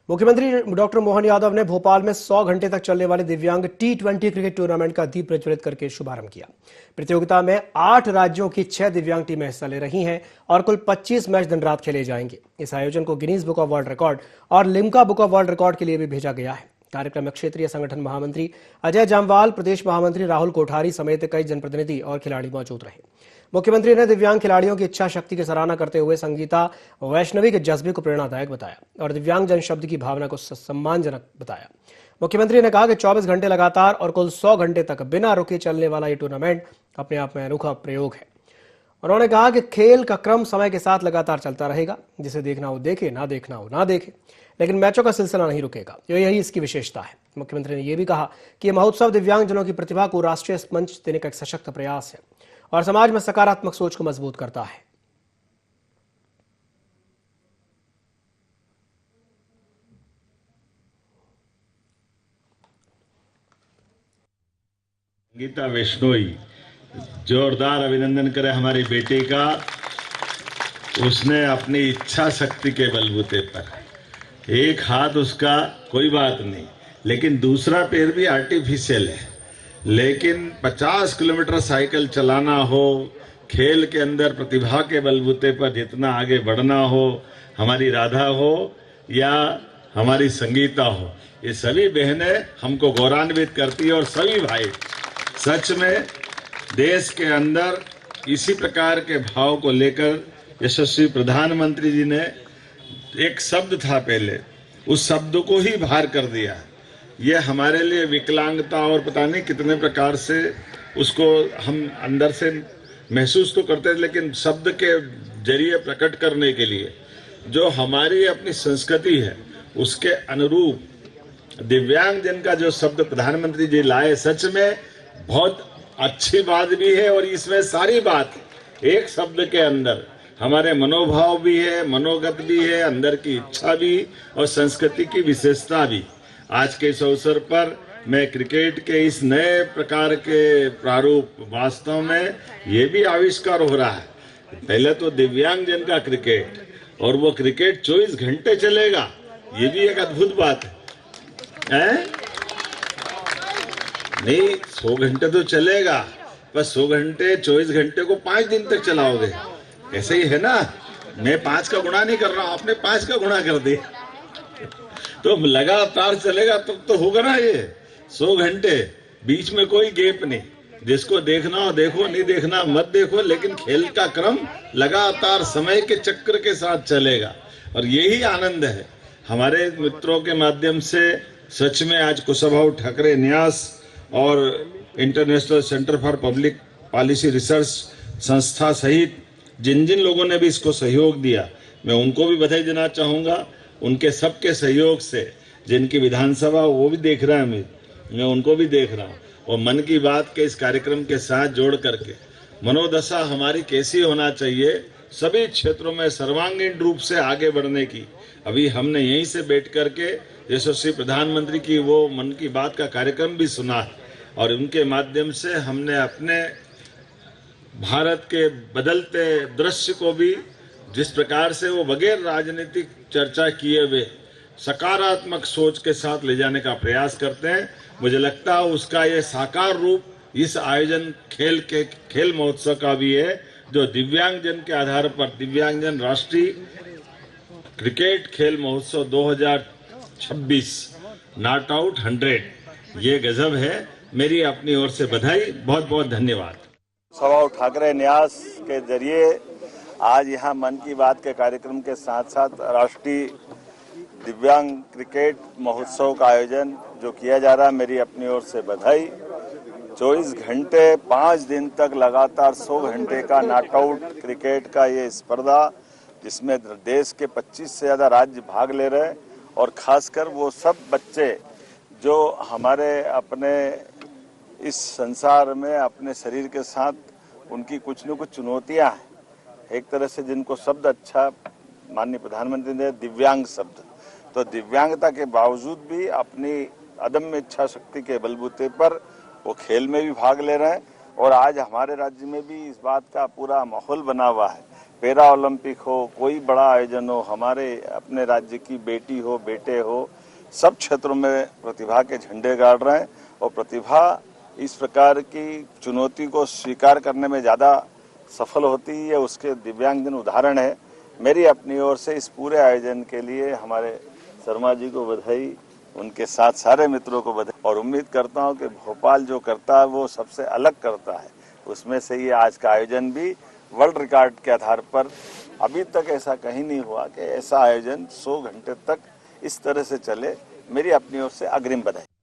मुख्यमंत्री डॉक्टर मोहन यादव ने भोपाल में 100 घंटे तक चलने वाले दिव्यांग T20 क्रिकेट टूर्नामेंट का दीप प्रज्वलित करके शुभारंभ किया। प्रतियोगिता में 8 राज्यों की 6 दिव्यांग टीमें हिस्सा ले रही हैं और कुल 25 मैच दिन रात खेले जाएंगे। इस आयोजन को Guinness Book of World Record और Limca Book of World Record के लिए भी भेजा गया है। कार्यक्रम में क्षेत्रीय संगठन महामंत्री अजय जामवाल, प्रदेश महामंत्री राहुल कोठारी समेत कई जनप्रतिनिधि और खिलाड़ी मौजूद रहे। मुख्यमंत्री ने दिव्यांग खिलाड़ियों की इच्छा शक्ति की सराहना करते हुए संगीता वैष्णवी के जज्बे को प्रेरणादायक बताया और दिव्यांग जन शब्द की भावना को सम्मानजनक बताया। मुख्यमंत्री ने कहा कि 24 घंटे लगातार और कुल 100 घंटे तक बिना रुके चलने वाला ये टूर्नामेंट अपने आप में अनोखा प्रयोग है। उन्होंने कहा कि खेल का क्रम समय के साथ लगातार चलता रहेगा, जिसे देखना हो देखे, ना देखना हो ना देखे, लेकिन मैचों का सिलसिला नहीं रुकेगा। यही इसकी विशेषता है। मुख्यमंत्री ने यह भी कहा कि यह महोत्सव दिव्यांगजनों की प्रतिभा को राष्ट्रीय मंच देने का एक सशक्त प्रयास है और समाज में सकारात्मक सोच को मजबूत करता है। संगीता वैष्णवी, जोरदार अभिनंदन करें हमारी बेटी का। उसने अपनी इच्छा शक्ति के बलबूते पर, एक हाथ उसका कोई बात नहीं, लेकिन दूसरा पैर भी आर्टिफिशियल है, लेकिन 50 किलोमीटर साइकिल चलाना हो, खेल के अंदर प्रतिभा के बलबूते पर जितना आगे बढ़ना हो, हमारी राधा हो या हमारी संगीता हो, ये सभी बहनें हमको गौरवान्वित करती है। और सभी भाई, सच में देश के अंदर इसी प्रकार के भाव को लेकर यशस्वी प्रधानमंत्री जी ने, एक शब्द था पहले, उस शब्द को ही बाहर कर दिया। ये हमारे लिए विकलांगता और पता नहीं कितने प्रकार से उसको हम अंदर से महसूस तो करते हैं, लेकिन शब्द के जरिए प्रकट करने के लिए जो हमारी अपनी संस्कृति है उसके अनुरूप दिव्यांग जन का जो शब्द प्रधानमंत्री जी लाए, सच में बहुत अच्छी बात भी है। और इसमें सारी बात एक शब्द के अंदर हमारे मनोभाव भी है, मनोगत भी है, अंदर की इच्छा भी और संस्कृति की विशेषता भी। आज के इस अवसर पर मैं क्रिकेट के इस नए प्रकार के प्रारूप, वास्तव में ये भी आविष्कार हो रहा है। पहले तो दिव्यांग जन का क्रिकेट, और वो क्रिकेट 24 घंटे चलेगा, ये भी एक अद्भुत बात है। नहीं, 100 घंटे तो चलेगा, पर 100 घंटे 24 घंटे को 5 दिन तक चलाओगे, ऐसे ही है ना। मैं 5 का गुणा नहीं कर रहा हूं, आपने 5 का गुणा कर दिया, तो लगातार चलेगा तब तो होगा ना। ये 100 घंटे, बीच में कोई गैप नहीं। जिसको देखना हो देखो, नहीं देखना मत देखो, लेकिन खेल का क्रम लगातार समय के चक्र के साथ चलेगा। और यही आनंद है हमारे मित्रों के माध्यम से। सच में आज कुशाभाऊ ठाकरे न्यास और international centre for public policy research संस्था सहित जिन जिन लोगों ने भी इसको सहयोग दिया, मैं उनको भी बधाई देना चाहूँगा। उनके सबके सहयोग से, जिनकी विधानसभा वो भी देख रहा है, मैं उनको भी देख रहा हूँ, और मन की बात के इस कार्यक्रम के साथ जोड़ करके मनोदशा हमारी कैसी होना चाहिए, सभी क्षेत्रों में सर्वांगीण रूप से आगे बढ़ने की। अभी हमने यहीं से बैठ करके यशस्वी प्रधानमंत्री की वो मन की बात का कार्यक्रम भी सुना है, और उनके माध्यम से हमने अपने भारत के बदलते दृश्य को भी, जिस प्रकार से वो बगैर राजनीतिक चर्चा किए हुए सकारात्मक सोच के साथ ले जाने का प्रयास करते हैं, मुझे लगता है उसका ये साकार रूप इस आयोजन खेल महोत्सव का भी है, जो दिव्यांगजन के आधार पर दिव्यांगजन राष्ट्रीय क्रिकेट खेल महोत्सव 2026 नॉट आउट 100, ये गजब है। मेरी अपनी ओर से बधाई, बहुत बहुत धन्यवाद। कुशाभाऊ ठाकरे न्यास के जरिए आज यहाँ मन की बात के कार्यक्रम के साथ साथ राष्ट्रीय दिव्यांग क्रिकेट महोत्सव का आयोजन जो किया जा रहा है, मेरी अपनी ओर से बधाई। 24 घंटे 5 दिन तक लगातार 100 घंटे का नॉट आउट क्रिकेट का ये स्पर्धा, जिसमें देश के 25 से ज़्यादा राज्य भाग ले रहे हैं, और खासकर वो सब बच्चे जो हमारे अपने इस संसार में अपने शरीर के साथ उनकी कुछ न कुछ चुनौतियां हैं, एक तरह से जिनको शब्द अच्छा माननीय प्रधानमंत्री ने दिव्यांग शब्द, तो दिव्यांगता के बावजूद भी अपनी अदम्य इच्छा शक्ति के बलबूते पर वो खेल में भी भाग ले रहे हैं। और आज हमारे राज्य में भी इस बात का पूरा माहौल बना हुआ है पैरा ओलंपिक हो, कोई बड़ा आयोजन हो, हमारे अपने राज्य की बेटी हो, बेटे हो, सब क्षेत्रों में प्रतिभा के झंडे गाड़ रहे हैं। और प्रतिभा इस प्रकार की चुनौती को स्वीकार करने में ज़्यादा सफल होती है, उसके दिव्यांगजन उदाहरण है। मेरी अपनी ओर से इस पूरे आयोजन के लिए हमारे शर्मा जी को बधाई, उनके साथ सारे मित्रों को बधाई, और उम्मीद करता हूं कि भोपाल जो करता है वो सबसे अलग करता है। उसमें से ये आज का आयोजन भी वर्ल्ड रिकॉर्ड के आधार पर, अभी तक ऐसा कहीं नहीं हुआ कि ऐसा आयोजन 100 घंटे तक इस तरह से चले। मेरी अपनी ओर से अग्रिम बधाई।